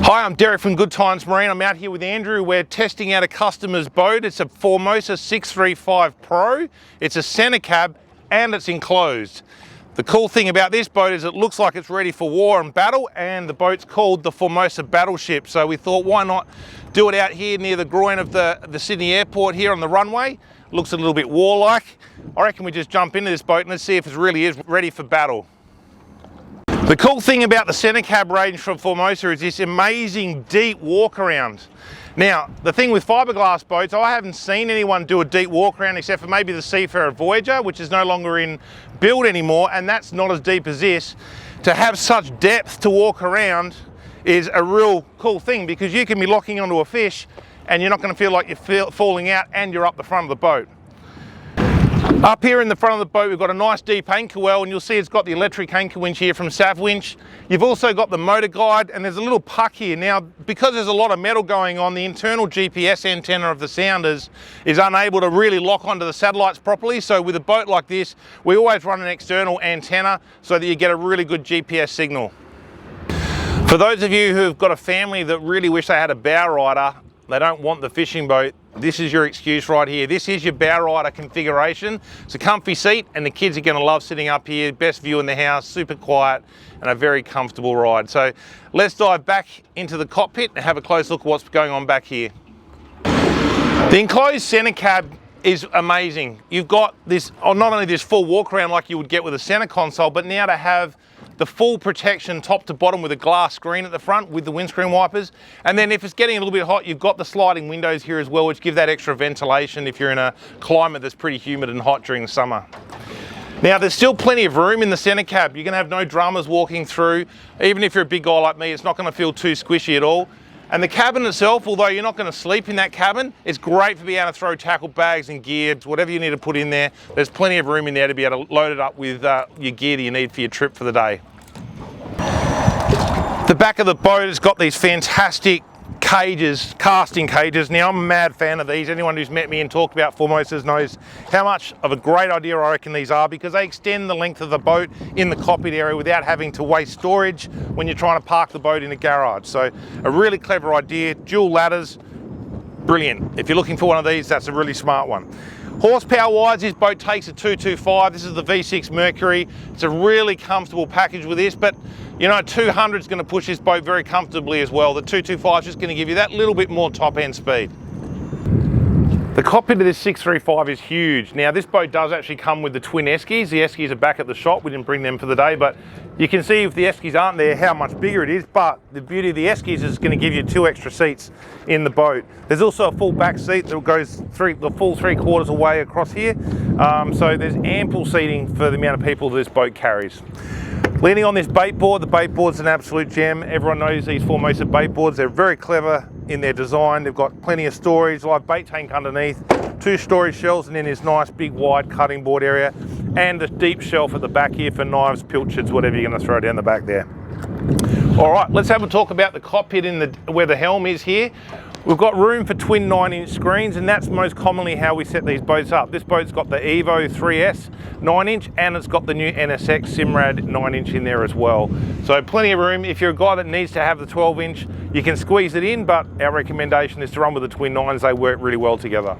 Hi, I'm Derek from Good Times Marine. I'm out here with Andrew. We're testing out a customer's boat. It's a Formosa 635 Pro. It's a centre cab and it's enclosed. The cool thing about this boat is it looks like it's ready for war and battle, and the boat's called the Formosa Battleship. So we thought, why not do it out here near the groin of the Sydney airport here on the runway. Looks a little bit warlike. I reckon we just jump into this boat and let's see if it really is ready for battle. The cool thing about the centre cab range from Formosa is this amazing deep walkaround. Now, the thing with fiberglass boats, I haven't seen anyone do a deep walkaround except for maybe the Seafarer Voyager, which is no longer in build anymore, and that's not as deep as this. To have such depth to walk around is a real cool thing, because you can be locking onto a fish and you're not going to feel like you're falling out, and you're up the front of the boat. Up here in the front of the boat, we've got a nice deep anchor well, and you'll see it's got the electric anchor winch here from Sav Winch. You've also got the motor guide, and there's a little puck here. Now, because there's a lot of metal going on, the internal GPS antenna of the sounders is unable to really lock onto the satellites properly. So with a boat like this, we always run an external antenna so that you get a really good GPS signal. For those of you who've got a family that really wish they had a bow rider, they don't want the fishing boat, this is your excuse right here. This is your bow rider configuration. It's a comfy seat, and the kids are going to love sitting up here. Best view in the house, super quiet, and a very comfortable ride. So let's dive back into the cockpit and have a close look at what's going on back here. The enclosed centre cab is amazing. You've got this, not only this full walk around like you would get with a centre console, but now to have the full protection top to bottom with a glass screen at the front with the windscreen wipers. And then if it's getting a little bit hot, you've got the sliding windows here as well, which give that extra ventilation if you're in a climate that's pretty humid and hot during the summer. Now, there's still plenty of room in the centre cab. You're going to have no dramas walking through. Even if you're a big guy like me, it's not going to feel too squishy at all. And the cabin itself, although you're not going to sleep in that cabin, it's great for being able to throw tackle bags and gear, whatever you need to put in there. There's plenty of room in there to be able to load it up with your gear that you need for your trip for the day. The back of the boat has got these fantastic cages, casting cages. Now, I'm a mad fan of these. Anyone who's met me and talked about Formosas knows how much of a great idea I reckon these are, because they extend the length of the boat in the cockpit area without having to waste storage when you're trying to park the boat in a garage. So a really clever idea. Dual ladders, brilliant. If you're looking for one of these, that's a really smart one. Horsepower wise, this boat takes a 225. This is the V6 Mercury. It's a really comfortable package with this, but you know, 200 is going to push this boat very comfortably as well. The 225 is just going to give you that little bit more top end speed. The cockpit of this 635 is huge. Now, this boat does actually come with the twin eskies. The eskies are back at the shop. We didn't bring them for the day, but you can see if the eskies aren't there how much bigger it is. But the beauty of the eskies is going to give you 2 extra seats in the boat. There's also a full back seat that goes the full 3/4 away across here. So there's ample seating for the amount of people this boat carries. Leaning on this bait board, the bait board's an absolute gem. Everyone knows these Formosa bait boards. They're very clever in their design. They've got plenty of storage, live bait tank underneath, 2 storage shelves, and then this nice big wide cutting board area, and a deep shelf at the back here for knives, pilchards, whatever you're going to throw down the back there. All right, let's have a talk about the cockpit where the helm is here. We've got room for twin 9-inch screens, and that's most commonly how we set these boats up. This boat's got the Evo 3S 9-inch, and it's got the new NSX Simrad 9-inch in there as well. So plenty of room. If you're a guy that needs to have the 12-inch, you can squeeze it in, but our recommendation is to run with the twin 9s. They work really well together.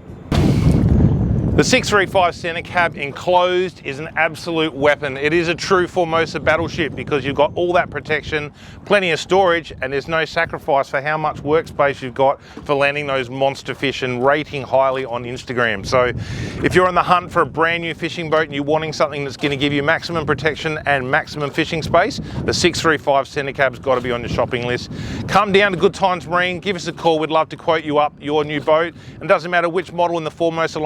The 635 centre cab enclosed is an absolute weapon. It is a true Formosa battleship because you've got all that protection, plenty of storage, and there's no sacrifice for how much workspace you've got for landing those monster fish and rating highly on Instagram. So if you're on the hunt for a brand new fishing boat and you're wanting something that's going to give you maximum protection and maximum fishing space, the 635 centre cab's got to be on your shopping list. Come down to Good Times Marine, give us a call. We'd love to quote you up your new boat. And doesn't matter which model in the Formosa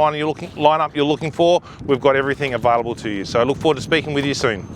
lineup you're looking for, we've got everything available to you. So I look forward to speaking with you soon.